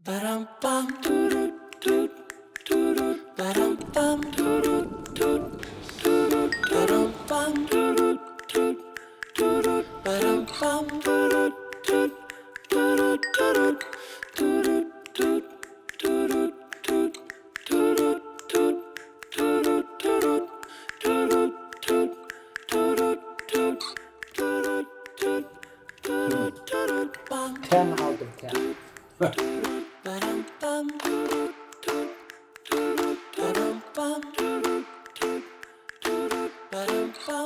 10 out of 10.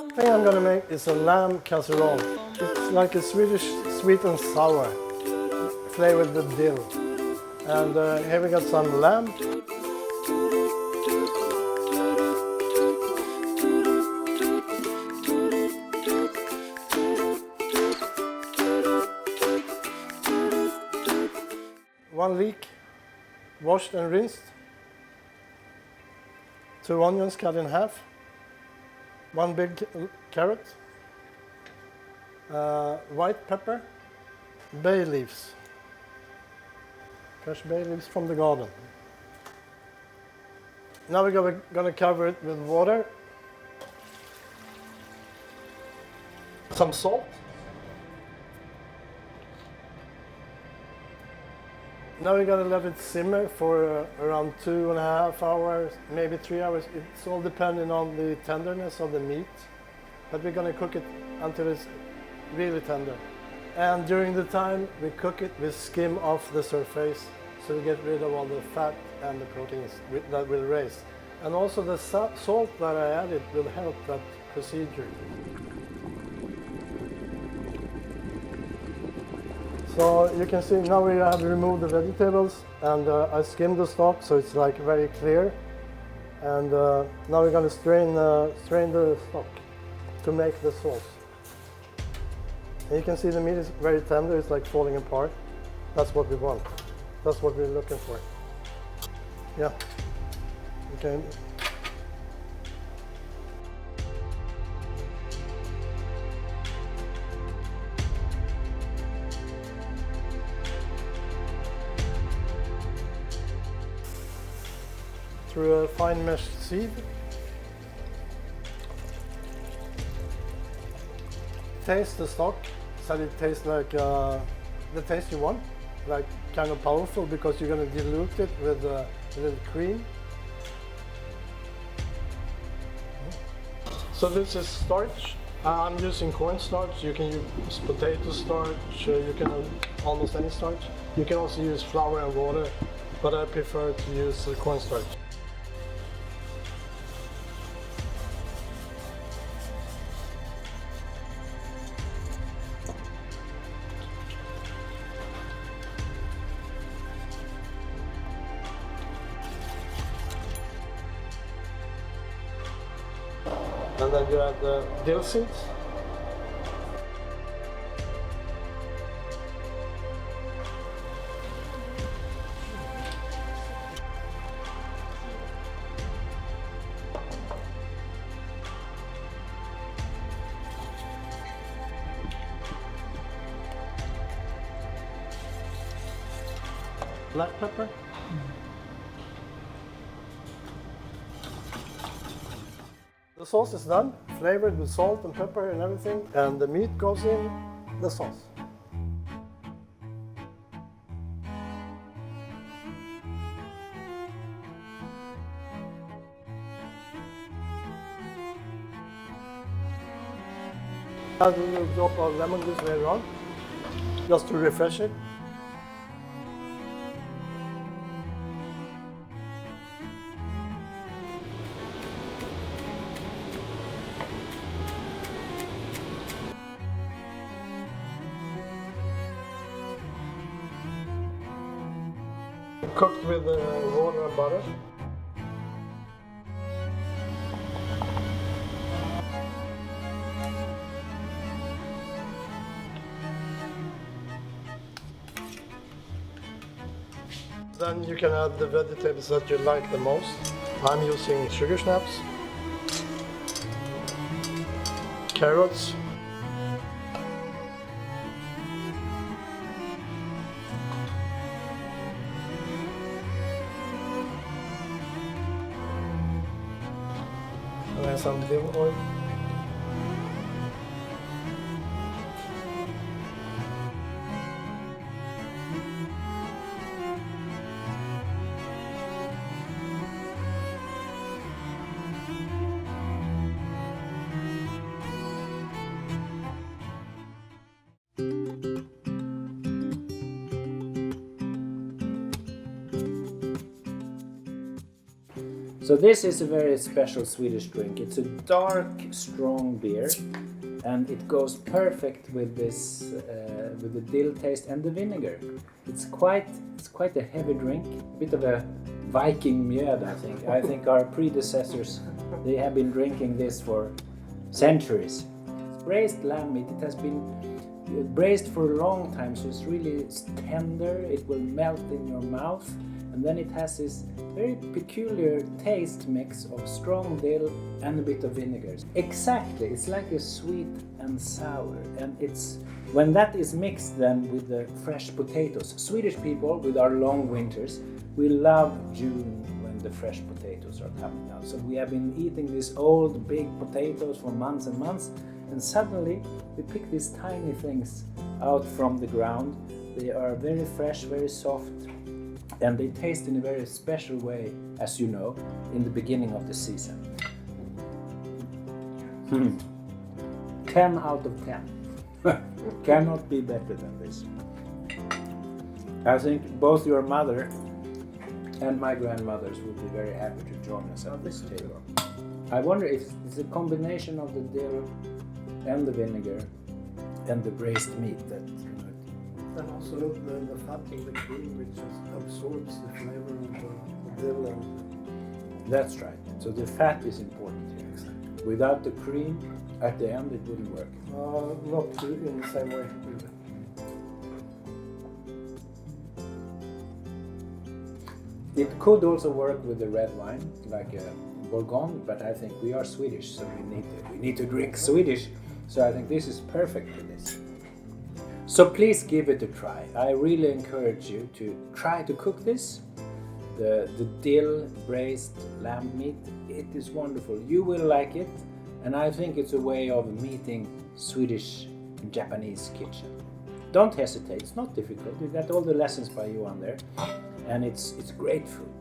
The thing I'm gonna make is a lamb casserole. It's like a Swedish sweet and sour, flavored with dill. And here we got some lamb. One leek, washed and rinsed. 2 onions cut in half. 1 big carrot. White pepper. Bay leaves. Fresh bay leaves from the garden. Now we're gonna cover it with water. Some salt. Now we're gonna let it simmer for around 2.5 hours, maybe 3 hours. It's all depending on the tenderness of the meat. But we're gonna cook it until it's really tender. And during the time we cook it, we skim off the surface so we get rid of all the fat and the proteins that will raise. And also the salt that I added will help that procedure. So you can see now we have removed the vegetables, and I skimmed the stock so it's like very clear. And now we're going to strain the stock to make the sauce. And you can see the meat is very tender, it's like falling apart. That's what we want. That's what we're looking for. Yeah. Okay. Through a fine mesh sieve. Taste the stock so it tastes like the taste you want, like kind of powerful, because you're going to dilute it with a little cream. So this is starch. I'm using cornstarch. You can use potato starch. You can almost any starch. You can also use flour and water, but I prefer to use cornstarch. And then you add the dill seeds. Black pepper. The sauce is done, flavored with salt and pepper and everything, and the meat goes in the sauce. Add a little drop of lemon juice later on, just to refresh it. Cooked with water and butter. Then you can add the vegetables that you like the most. I'm using sugar snaps, carrots, And then some dill oil. So this is a very special Swedish drink. It's a dark, strong beer, and it goes perfect with this, with the dill taste and the vinegar. It's quite a heavy drink, a bit of a Viking mjöd, I think. I think our predecessors, they have been drinking this for centuries. It's braised lamb meat. It has been braised for a long time, so it's really tender. It will melt in your mouth. And then it has this very peculiar taste mix of strong dill and a bit of vinegar. Exactly, it's like a sweet and sour. And it's when that is mixed then with the fresh potatoes. Swedish people, with our long winters, we love June when the fresh potatoes are coming out. So we have been eating these old big potatoes for months and months, and suddenly we pick these tiny things out from the ground. They are very fresh, very soft, and they taste in a very special way, as you know, in the beginning of the season. 10 out of 10. Cannot be better than this. I think both your mother and my grandmothers would be very happy to join us at this table. I wonder if it's a combination of the dill and the vinegar and the braised meat that And also the fat in the cream, which just absorbs the flavor of the dill. And That's right. So the fat is important here. exactly. Without the cream, at the end it wouldn't work. Not in the same way. It could also work with the red wine, like a Bourgogne, but I think we are Swedish, so we need to drink Swedish. So I think this is perfect for this. So please give it a try. I really encourage you to try to cook this. The dill braised lamb meat, it is wonderful. You will like it, and I think it's a way of meeting Swedish and Japanese kitchen. Don't hesitate, it's not difficult. You got all the lessons by you on there, and it's great food.